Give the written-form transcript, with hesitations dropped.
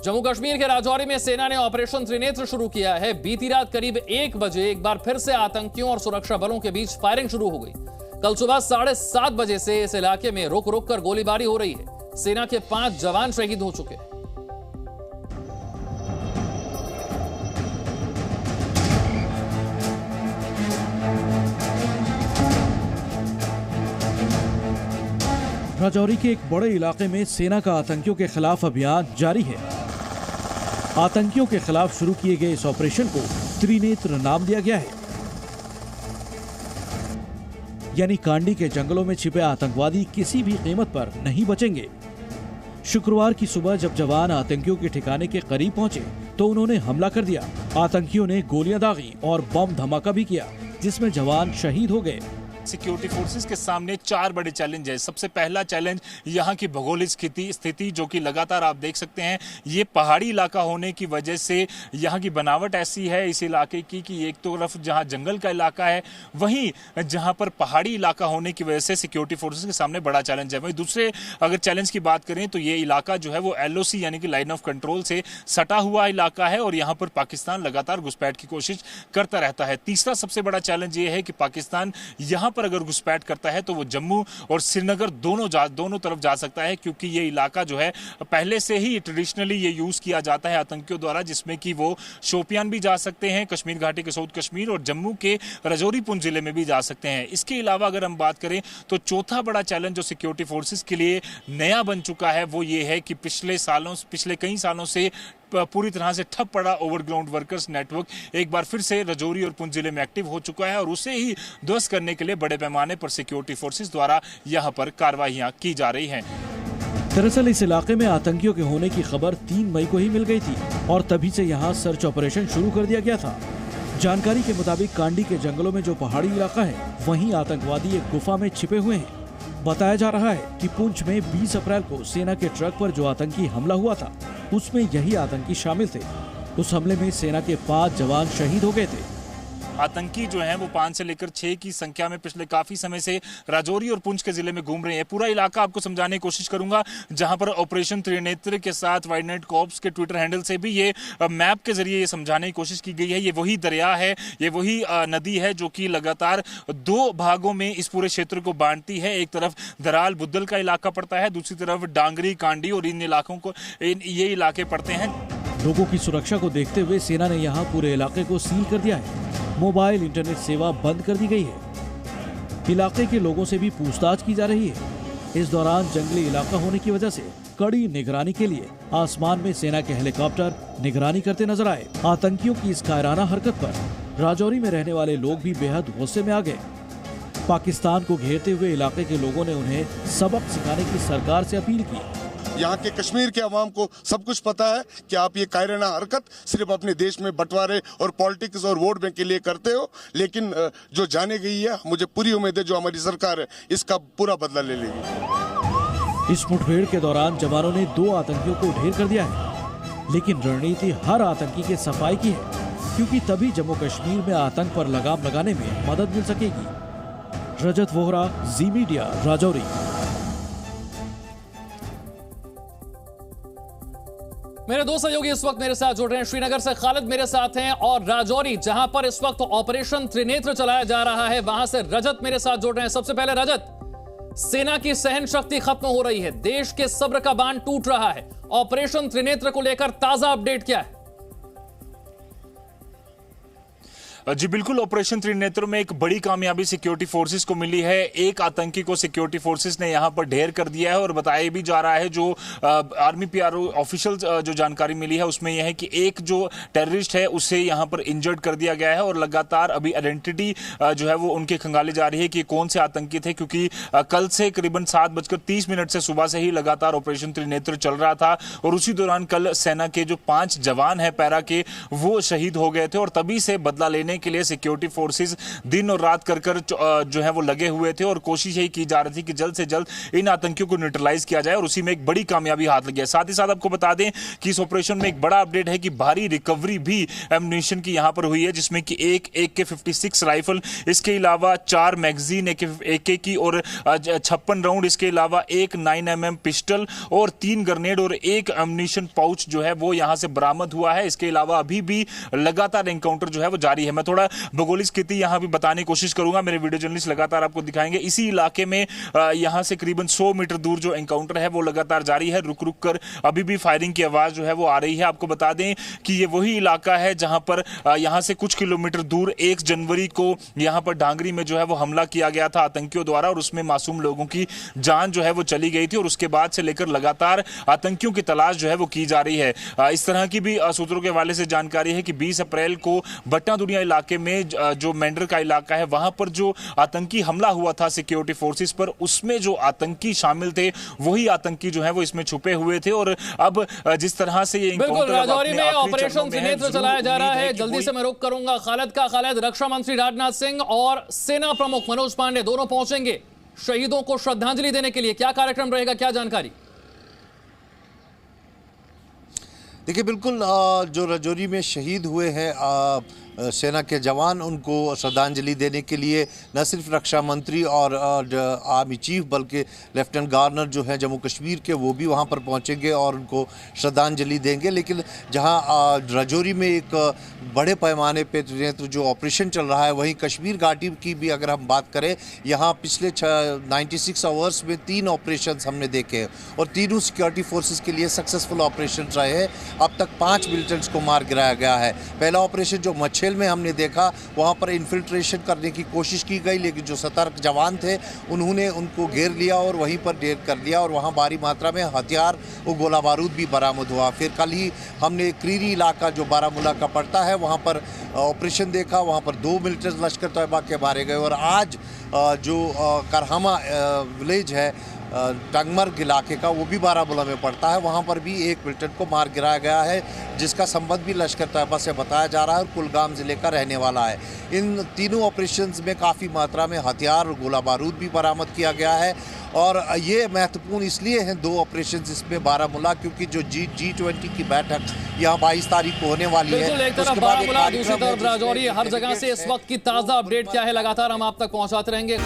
जम्मू कश्मीर के राजौरी में सेना ने ऑपरेशन त्रिनेत्र शुरू किया है। बीती रात करीब 1 बजे एक बार फिर से आतंकियों और सुरक्षा बलों के बीच फायरिंग शुरू हो गई। कल सुबह 7:30 बजे से इस इलाके में रुक रुक कर गोलीबारी हो रही है। सेना के 5 जवान शहीद हो चुके हैं। राजौरी के एक बड़े इलाके में सेना का आतंकियों के खिलाफ अभियान जारी है। आतंकियों के खिलाफ शुरू किए गए इस ऑपरेशन को त्रिनेत्र नाम दिया गया है। यानी कांडी के जंगलों में छिपे आतंकवादी किसी भी कीमत पर नहीं बचेंगे। शुक्रवार की सुबह जब जवान आतंकियों के ठिकाने के करीब पहुंचे तो उन्होंने हमला कर दिया। आतंकियों ने गोलियां दागी और बम धमाका भी किया, जिसमें जवान शहीद हो गए। सिक्योरिटी फोर्सेस के सामने 4 बड़े चैलेंज है। सबसे पहला चैलेंज यहाँ की भौगोलिक स्थिति जो कि लगातार आप देख सकते हैं, ये पहाड़ी इलाका होने की वजह से यहाँ की बनावट ऐसी है इस इलाके की कि एक तरफ जहाँ जंगल का इलाका है, वहीं जहाँ पर पहाड़ी इलाका होने की वजह से सिक्योरिटी फोर्सेस के सामने बड़ा चैलेंज है। वहीं दूसरे अगर चैलेंज की बात करें तो ये इलाका जो है वो LOC यानी कि लाइन ऑफ कंट्रोल से सटा हुआ इलाका है और यहाँ पर पाकिस्तान लगातार घुसपैठ की कोशिश करता रहता है। तीसरा सबसे बड़ा चैलेंज ये है कि पाकिस्तान यहाँ पर अगर घुसपैठ करता है तो वो जम्मू और श्रीनगर दोनों तरफ जा सकता है, क्योंकि ये इलाका जो है पहले से ही ट्रेडिशनली ये यूज किया जाता है आतंकियों द्वारा, जिसमें कि वो शोपियान भी जा सकते हैं, कश्मीर घाटी के साउथ कश्मीर और जम्मू के राजौरी पुंछ जिले में भी जा सकते हैं। इसके अलावा अगर हम बात करें तो चौथा बड़ा चैलेंज जो सिक्योरिटी फोर्सेस के लिए नया बन चुका है वो ये है कि पिछले कई सालों से पूरी तरह से ठप पड़ा ओवरग्राउंड वर्कर्स नेटवर्क एक बार फिर से राजौरी और पुंछ जिले में एक्टिव हो चुका है और उसे ही ध्वस्त करने के लिए बड़े पैमाने पर सिक्योरिटी फोर्सेस द्वारा यहां पर कार्रवाइयां की जा रही हैं। दरअसल इस इलाके में आतंकियों के होने की खबर 3 मई को ही मिल गई थी और तभी से यहां सर्च ऑपरेशन शुरू कर दिया गया था। जानकारी के मुताबिक कांडी के जंगलों में जो पहाड़ी इलाका है वहीं आतंकवादी एक गुफा में छिपे हुए हैं। बताया जा रहा है कि पुंछ में 20 अप्रैल को सेना के ट्रक पर जो आतंकी हमला हुआ था उसमें यही आतंकी शामिल थे। उस हमले में सेना के 5 जवान शहीद हो गए थे। आतंकी जो हैं वो 5 से लेकर 6 की संख्या में पिछले काफी समय से राजौरी और पुंछ के जिले में घूम रहे हैं। पूरा इलाका आपको समझाने की कोशिश करूंगा, जहां पर ऑपरेशन त्रिनेत्र के साथ वाइड नाइट कॉर्प्स के ट्विटर हैंडल से भी ये मैप के जरिए ये समझाने की कोशिश की गई है। ये वही दरिया है, ये वही नदी है जो कि लगातार 2 भागों में इस पूरे क्षेत्र को बांटती है। एक तरफ दराल बुद्दल का इलाका पड़ता है, दूसरी तरफ डांगरी, कांडी और इन इलाकों को ये इलाके पड़ते हैं। लोगों की सुरक्षा को देखते हुए सेना ने यहाँ पूरे इलाके को सील कर दिया है। मोबाइल इंटरनेट सेवा बंद कर दी गई है। इलाके के लोगों से भी पूछताछ की जा रही है। इस दौरान जंगली इलाका होने की वजह से कड़ी निगरानी के लिए आसमान में सेना के हेलीकॉप्टर निगरानी करते नजर आए। आतंकियों की इस कायराना हरकत पर राजौरी में रहने वाले लोग भी बेहद गुस्से में आ गए। पाकिस्तान को घेरते हुए इलाके के लोगों ने उन्हें सबक सिखाने की सरकार से अपील की। यहाँ के कश्मीर के अवाम को सब कुछ पता है कि आप ये कायराना हरकत सिर्फ अपने देश में बंटवारे और पॉलिटिक्स और वोट बैंक के लिए करते हो, लेकिन जो जाने गई है, मुझे पूरी उम्मीद है जो हमारी सरकार है इसका पूरा बदला ले लेगी। इस मुठभेड़ के दौरान जवानों ने 2 आतंकियों को ढेर कर दिया है, लेकिन रणनीति हर आतंकी के सफाई की है, क्योंकि तभी जम्मू कश्मीर में आतंक पर लगाम लगाने में मदद मिल सकेगी। रजत वोहरा, जी मीडिया, राजौरी। मेरे 2 सहयोगी इस वक्त मेरे साथ जुड़ रहे हैं। श्रीनगर से खालिद मेरे साथ हैं और राजौरी जहां पर इस वक्त ऑपरेशन त्रिनेत्र चलाया जा रहा है वहां से रजत मेरे साथ जुड़ रहे हैं। सबसे पहले रजत, सेना की सहन शक्ति खत्म हो रही है, देश के सब्र का बांध टूट रहा है, ऑपरेशन त्रिनेत्र को लेकर ताजा अपडेट क्या है? जी बिल्कुल, ऑपरेशन त्रिनेत्र में एक बड़ी कामयाबी सिक्योरिटी फोर्सेस को मिली है। एक आतंकी को सिक्योरिटी फोर्सेस ने यहां पर ढेर कर दिया है और बताया भी जा रहा है, जो आर्मी PRO ऑफिशियल जो जानकारी मिली है उसमें यह है कि एक जो टेररिस्ट है उसे यहां पर इंजर्ड कर दिया गया है और लगातार अभी आइडेंटिटी जो है वो उनकी खंगाली जा रही है कि कौन से आतंकी थे, क्योंकि कल से करीबन 7:30 से सुबह से ही लगातार ऑपरेशन त्रिनेत्र चल रहा था और उसी दौरान कल सेना के जो 5 जवान हैं पैरा के वो शहीद हो गए थे और तभी से बदला लेने करने के लिए सिक्योरिटी फोर्सेस दिन और रात कर जो है वो लगे हुए थे और कोशिश यही की जा रही थी कि जल्द से जल्द इन आतंकियों को न्यूट्रलाइज किया जाए और उसी में एक बड़ी कामयाबी हाथ लगी है। साथ ही साथ आपको बता दें कि इस ऑपरेशन में एक बड़ा अपडेट है कि भारी रिकवरी भी एम्युनिशन की यहां पर हुई है, जिसमें कि एक AK-56 राइफल, इसके अलावा 4 मैगजीन AK की और 56 राउंड, इसके अलावा एक 9mm पिस्टल और 3 ग्रेनेड और एक एम्युनिशन पाउच जो है वो यहां से बरामद हुआ है। इसके अलावा अभी भी लगातार एनकाउंटर जो है वो जारी है। मैं थोड़ा भौगोलिक स्थिति यहां भी बताने की कोशिश करूंगा, मेरे वीडियो जर्नलिस्ट लगातार आपको दिखाएंगे। इसी इलाके में यहां से करीबन 100 मीटर दूर जो एनकाउंटर है वो लगातार जारी है, रुक रुक कर अभी भी फायरिंग की आवाज जो है वो आ रही है। आपको बता दें कि ये वही इलाका है जहां पर यहां से कुछ किलोमीटर दूर 1 जनवरी को यहां पर डांगरी में जो है वो हमला किया गया था आतंकियों द्वारा और उसमें मासूम लोगों की जान जो है वो चली गई थी और उसके बाद से लेकर लगातार आतंकियों की तलाश जो है वो की जा रही है। इस तरह की भी सूत्रों के हवाले से जानकारी है कि 20 अप्रैल को बट्टा दुनिया इलाके में जो मेंढर का इलाका है वहां पर जो आतंकी हमला हुआ था सिक्योरिटी फोर्सेस पर, उसमें जो आतंकी शामिल थे वही आतंकी जो है वो इसमें छुपे हुए थे। और अब जिस तरह से ये बिल्कुल राजौरी में ऑपरेशन त्रिनेत्र चलाया जा रहा है, जल्दी से मैं रुक करूंगा खालिद रक्षा मंत्री राजनाथ सिंह और सेना प्रमुख मनोज पांडे दोनों पहुंचेंगे शहीदों को श्रद्धांजलि देने के लिए। क्या कार्यक्रम रहेगा, क्या जानकारी? देखिए बिल्कुल, जो राजौरी में शहीद हुए हैं सेना के जवान, उनको श्रद्धांजलि देने के लिए न सिर्फ रक्षा मंत्री और आर्मी चीफ बल्कि लेफ्टिनेंट गवर्नर जो है जम्मू कश्मीर के वो भी वहां पर पहुंचेंगे और उनको श्रद्धांजलि देंगे। लेकिन जहां राजौरी में एक बड़े पैमाने पे त्रिनेत्र जो ऑपरेशन चल रहा है, वहीं कश्मीर घाटी की भी अगर हम बात करें, यहाँ पिछले 96 आवर्स में 3 ऑपरेशन हमने देखे हैं और तीनों सिक्योरिटी फोर्सेस के लिए सक्सेसफुल ऑपरेशन रहे हैं। अब तक 5 मिलिटेंट्स को मार गिराया गया है। पहला ऑपरेशन जो मच्छेल में हमने देखा, वहाँ पर इन्फिल्ट्रेशन करने की कोशिश की गई, लेकिन जो सतर्क जवान थे उन्होंने उनको घेर लिया और वहीं पर ढेर कर दिया और वहाँ भारी मात्रा में हथियार और गोला बारूद भी बरामद हुआ। फिर कल ही हमने क्रीरी इलाका जो बारामूला का पड़ता है वहाँ पर ऑपरेशन देखा, वहाँ पर 2 मिलिटेंट्स लश्कर तैयबा के मारे गए और आज जो करहमा विलेज है टंगमर्ग इलाके का, वो भी बारामूला में पड़ता है, वहाँ पर भी एक मिलिटेंट को मार गिराया गया है जिसका संबंध भी लश्कर तैयबा से बताया जा रहा है और कुलगाम ज़िले का रहने वाला है। इन तीनों ऑपरेशंस में काफ़ी मात्रा में हथियार और गोला बारूद भी बरामद किया गया है और ये महत्वपूर्ण इसलिए हैं 2 ऑपरेशंस इसमें बारामूला, क्योंकि जो G20 की बैठक यहाँ 22 तारीख को होने वाली है। एक तरफ बारामूला, दूसरी तरफ राजौरी, हर जगह से इस वक्त की ताज़ा अपडेट क्या है लगातार हम आप तक पहुँचाते रहेंगे।